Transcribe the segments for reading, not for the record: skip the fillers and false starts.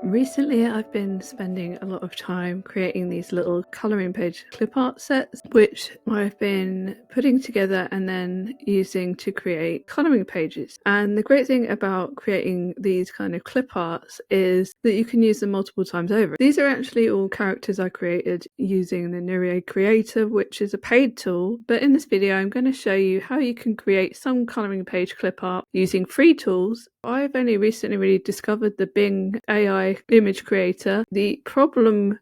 Recently, I've been spending a lot of time creating these little colouring page clip art sets, which I've been putting together and then using to create colouring pages. And the great thing about creating these kind of clip arts is that you can use them multiple times over. These are actually all characters I created using the Nuria Creator, which is a paid tool. But in this video, I'm going to show you how you can create some colouring page clip art using free tools. I've only recently really discovered the Bing AI image creator. The problem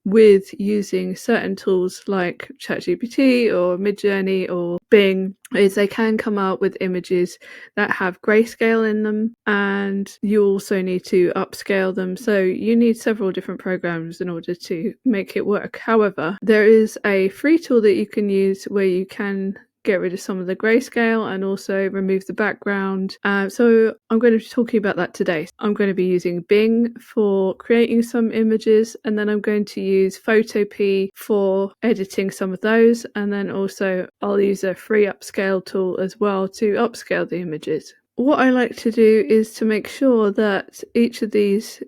with using certain tools like ChatGPT or Midjourney or Bing is they can come out with images that have grayscale in them, and you also need to upscale them, so you need several different programs in order to make it work. However, there is a free tool that you can use where you can get rid of some of the grayscale and also remove the background. So I'm going to be talking about that today. I'm going to be using Bing for creating some images, and then I'm going to use Photopea for editing some of those, and then also I'll use a free upscale tool as well to upscale the images. What I like to do is to make sure that each of these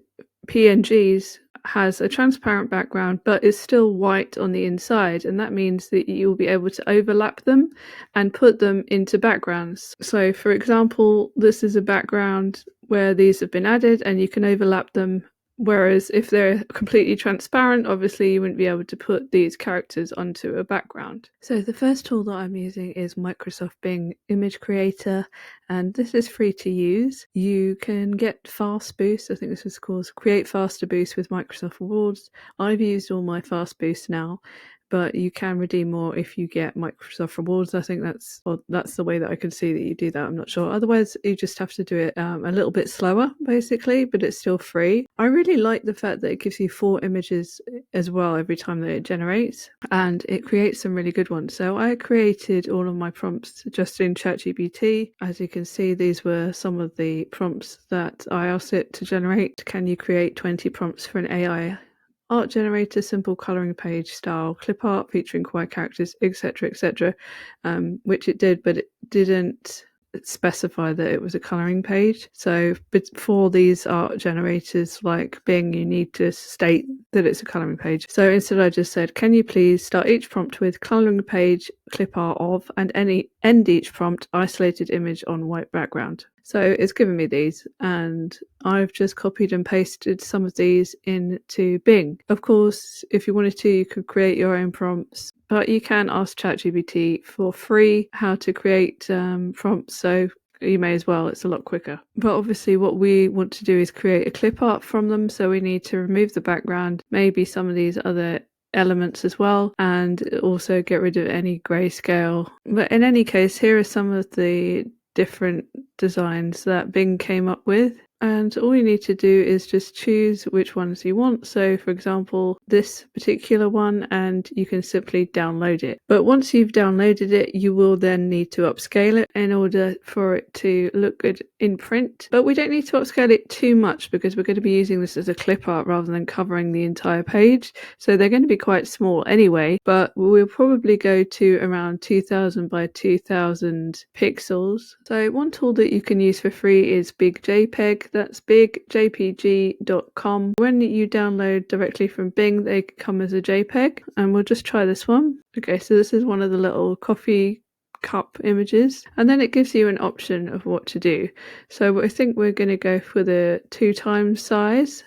PNGs has a transparent background but is still white on the inside, and that means that you'll be able to overlap them and put them into backgrounds. So for example, this is a background where these have been added and you can overlap them, whereas if they're completely transparent, obviously you wouldn't be able to put these characters onto a background. So the first tool that I'm using is Microsoft Bing Image Creator, and this is free to use. You can get fast boosts. I think this is called Create Faster Boost with Microsoft Rewards. I've used all my fast boosts now, but you can redeem more if you get Microsoft Rewards. I think that's the way that I can see that you do that. I'm not sure. Otherwise, you just have to do it a little bit slower, basically, but it's still free. I really like the fact that it gives you 4 images as well every time that it generates, and it creates some really good ones. So I created all of my prompts just in ChatGPT. As you can see, these were some of the prompts that I asked it to generate. Can you create 20 prompts for an AI art generator, simple colouring page style clip art featuring quiet characters, etc., etc., which it did, but it didn't specify that it was a colouring page. So for these art generators like Bing, you need to state that it's a colouring page. So instead I just said, can you please start each prompt with colouring page clip art of, and end each prompt isolated image on white background. So it's given me these, and I've just copied and pasted some of these into Bing. Of course, if you wanted to, you could create your own prompts, but you can ask ChatGPT for free how to create prompts, so you may as well, it's a lot quicker. But obviously what we want to do is create a clip art from them, so we need to remove the background, maybe some of these other elements as well, and also get rid of any grayscale. But in any case, here are some of the different designs that Bing came up with, and all you need to do is just choose which ones you want. So for example, this particular one, and you can simply download it. But once you've downloaded it, you will then need to upscale it in order for it to look good in print. But we don't need to upscale it too much because we're going to be using this as a clip art rather than covering the entire page, so they're going to be quite small anyway. But we'll probably go to around 2000 by 2000 pixels. So one tool that you can use for free is Big JPEG. That's bigjpg.com. When you download directly from Bing, they come as a JPEG, and we'll just try this one. Okay, so this is one of the little coffee cup images, and then it gives you an option of what to do. So I think we're going to go for the 2x size,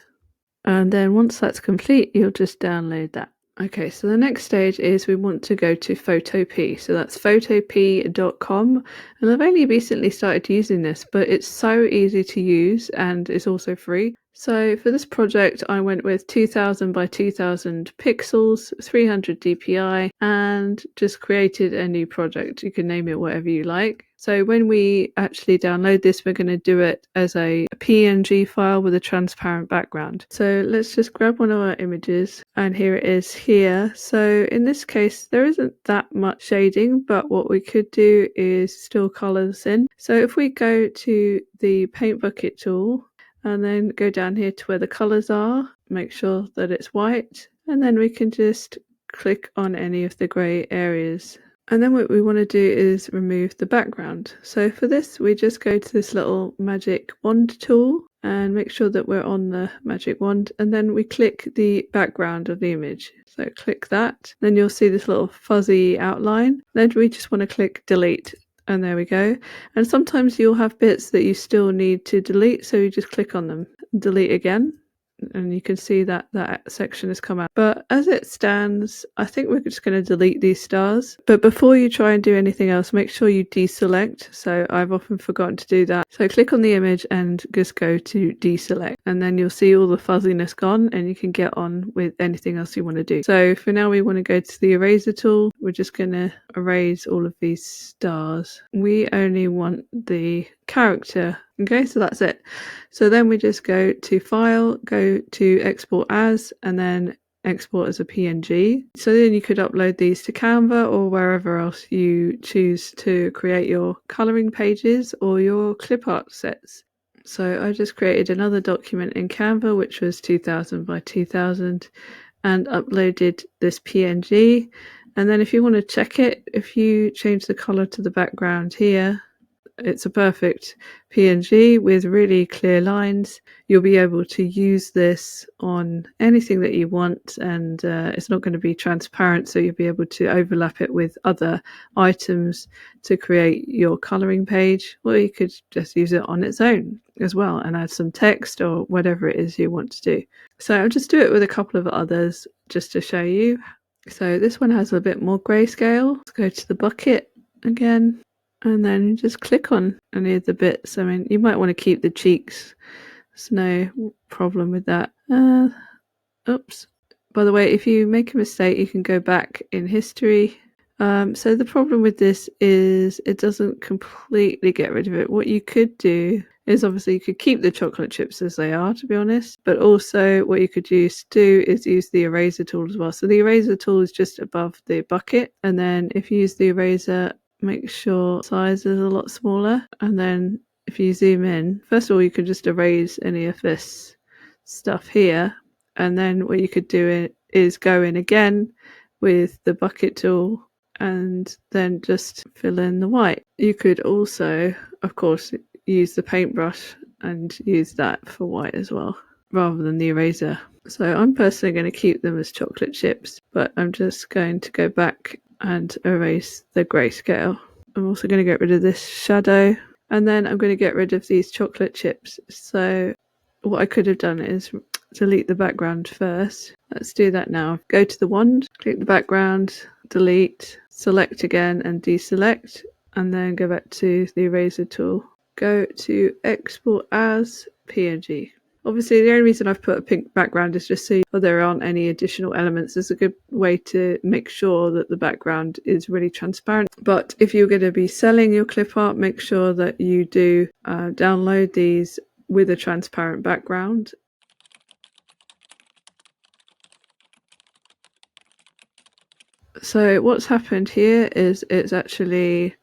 and then once that's complete, you'll just download that. Okay, so the next stage is we want to go to Photopea. So that's photopea.com, and I've only recently started using this, but it's so easy to use and it's also free. So for this project, I went with 2000 by 2000 pixels, 300 dpi, and just created a new project. You can name it whatever you like. So when we actually download this, we're going to do it as a PNG file with a transparent background. So let's just grab one of our images, and here it is here. So in this case, there isn't that much shading, but what we could do is still color this in. So if we go to the paint bucket tool, and then go down here to where the colors are, make sure that it's white, and then we can just click on any of the gray areas. And then what we want to do is remove the background. So for this, we just go to this little magic wand tool and make sure that we're on the magic wand, and then we click the background of the image. So click that, then you'll see this little fuzzy outline. Then we just want to click delete, and there we go. And sometimes you'll have bits that you still need to delete, so you just click on them, delete again, and you can see that that section has come out. But as it stands, I think we're just going to delete these stars. But before you try and do anything else, make sure you deselect. So I've often forgotten to do that. So click on the image and just go to deselect, and then you'll see all the fuzziness gone, and you can get on with anything else you want to do. So for now, we want to go to the eraser tool. We're just going to erase all of these stars. We only want the character. Okay, so that's it. So then we just go to File, go to Export As, and then export as a PNG. So then you could upload these to Canva or wherever else you choose to create your colouring pages or your Clipart sets. So I just created another document in Canva, which was 2000 by 2000, and uploaded this PNG. And then if you want to check it, if you change the colour to the background here, it's a perfect PNG with really clear lines. You'll be able to use this on anything that you want, and it's not going to be transparent, so you'll be able to overlap it with other items to create your colouring page, or you could just use it on its own as well and add some text or whatever it is you want to do. So I'll just do it with a couple of others just to show you. So this one has a bit more grayscale. Let's go to the bucket again. And then you just click on any of the bits. I mean, you might want to keep the cheeks. There's no problem with that. Oops. By the way, if you make a mistake, you can go back in history. So the problem with this is it doesn't completely get rid of it. What you could do is obviously you could keep the chocolate chips as they are, to be honest. But also what you could do is use the eraser tool as well. So the eraser tool is just above the bucket. And then if you use the eraser, make sure size is a lot smaller, and then if you zoom in, first of all you can just erase any of this stuff here, and then what you could do is go in again with the bucket tool and then just fill in the white. You could also, of course, use the paintbrush and use that for white as well, rather than the eraser. So I'm personally going to keep them as chocolate chips, but I'm just going to go back and erase the grayscale. I'm also going to get rid of this shadow, and then I'm going to get rid of these chocolate chips. So what I could have done is delete the background first. Let's do that now. Go to the wand, click the background, delete, select again and deselect, and then go back to the eraser tool. Go to Export as PNG. Obviously, the only reason I've put a pink background is just so there aren't any additional elements. It's a good way to make sure that the background is really transparent. But if you're going to be selling your clip art, make sure that you do download these with a transparent background. So what's happened here is it's actually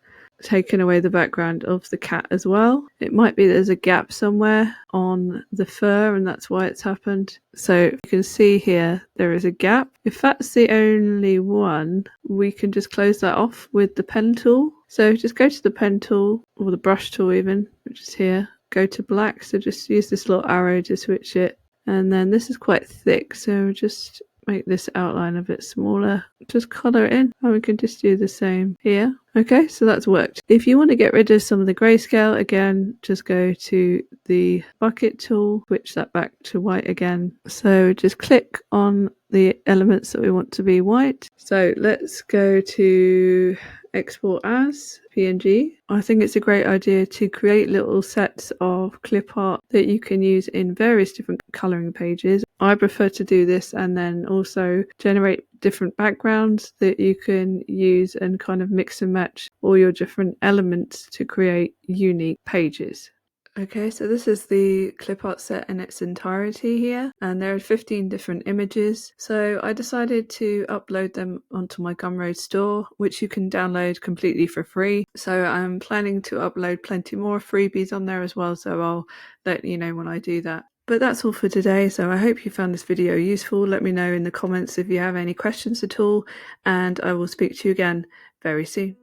taken away the background of the cat as well. It might be there's a gap somewhere on the fur, and that's why it's happened. So you can see here there is a gap. If that's the only one, we can just close that off with the pen tool. So just go to the pen tool, or the brush tool even, which is here. Go to black, so just use this little arrow to switch it. And then this is quite thick, so just make this outline a bit smaller. Just colour it in, and we can just do the same here. Okay, so that's worked. If you want to get rid of some of the grayscale, again, just go to the bucket tool, switch that back to white again. So just click on the elements that we want to be white. So let's go to Export as PNG. I think it's a great idea to create little sets of clip art that you can use in various different colouring pages. I prefer to do this and then also generate different backgrounds that you can use and kind of mix and match all your different elements to create unique pages. Okay, so this is the clip art set in its entirety here, and there are 15 different images. So I decided to upload them onto my Gumroad store, which you can download completely for free. So I'm planning to upload plenty more freebies on there as well, so I'll let you know when I do that. But that's all for today, so I hope you found this video useful. Let me know in the comments if you have any questions at all, and I will speak to you again very soon.